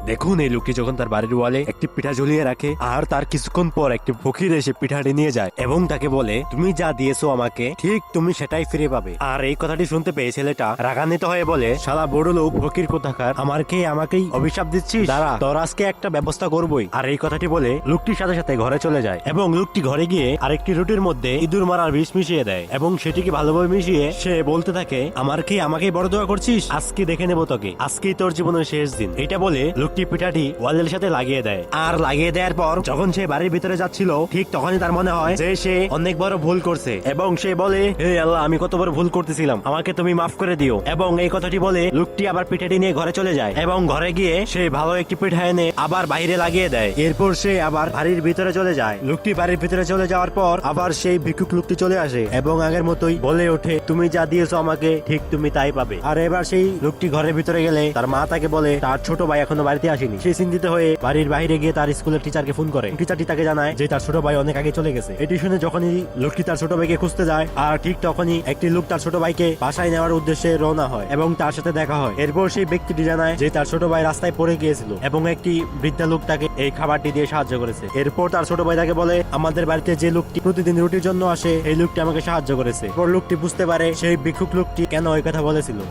দেখুন এই লোকটি যখন তার বাড়ির ওয়ালে একটি পিঠা ঝুলিয়ে রাখে আর তার কিছুক্ষণ পর একটি ফকির এসে পিঠাটি নিয়ে যায় এবং তাকে বলে, তুমি যা দিয়েছো আমাকে ঠিক তুমি সেটাই ফিরে পাবে। আর এই কথাটি শুনতে পেয়ে ছেলেটা রাগান্বিত হয়ে বলে, শালা বড় লোক ফকির কোথাকার, আমাকেই অভিশাপ দিচ্ছিস, দাঁড়া তোর আজকে একটা ব্যবস্থা করবই। আর এই কথাটি বলে লোকটির সাথে সাথে ঘরে চলে যায় এবং লোকটি ঘরে গিয়ে আরেকটি রুটির মধ্যে ইঁদুর মারার বিষ মিশিয়ে দেয় এবং সেটিকে ভালোভাবে মিশিয়ে সে বলতে থাকে, আমাকেই বড় দোয়া করছিস, আজকে দেখে নেবো তোকে, আজকেই তোর জীবনের শেষ দিন। এটা বলে লোকটি পিঠাটি ওয়ালের সাথে লাগিয়ে দেয়। আর লাগিয়ে দেওয়ার পর যখন সে বাড়ির ভিতরে যাচ্ছিল ঠিক তখনই তার মনে হয় যে সে অনেক বড় ভুল করছে এবং সে বলে, হে আল্লাহ, আমি কত বড় ভুল করতেছিলাম, আমাকে তুমি মাফ করে দিও। এবং এই কথাটি বলে লোকটি আবার পিঠাটি নিয়ে ঘরে চলে যায় এবং ঘরে গিয়ে সে ভালো একটি পিঠা এনে আবার বাইরে লাগিয়ে দেয়। এরপর সে আবার বাড়ির ভিতরে চলে যায়। লোকটি বাড়ির ভিতরে চলে যাওয়ার পর আবার সেই ভিক্ষুক লোকটি চলে আসে এবং আগের মতোই বলে ওঠে, তুমি যা দিয়েছো আমাকে ঠিক তুমি তাই পাবে। আর এবার সেই লোকটি ঘরের ভিতরে গেলে তার মা তাকে বলে তার ছোট ভাই এখনো বাড়িতে আসেনি। সে চিন্তিত হয়ে বাড়ির বাইরে গিয়ে তার স্কুলের টিচারকে ফোন করে। টিচারটি তাকে জানায় যে তার ছোট ভাই অনেক আগে চলে গেছে। এটি শুনে যখনই লোকটি তার ছোট ভাইকে খুঁজতে যায় আর ঠিক তখনই একটি লোক তার ছোট ভাইকে বাসায় নেওয়ার উদ্দেশ্যে রওনা হয় এবং তার সাথে দেখা হয়। এরপর সেই ব্যক্তিটি জানায় যে তার ছোট ভাই রাস্তায় পড়ে গিয়েছিল এবং একটি বৃদ্ধা লোক তাকে এই খাবারটি দিয়ে সাহায্য করেছে। এরপর তার ছোট ভাই তাকে বলে, আমাদের বাড়িতে যে লোকটি প্রতিদিন রুটির জন্য আসে এই লোকটি আমাকে সাহায্য করেছে। এরপর লোকটি বুঝতে পারে সেই ভিক্ষুক লোকটি কেন ওই কথা বলেছিল।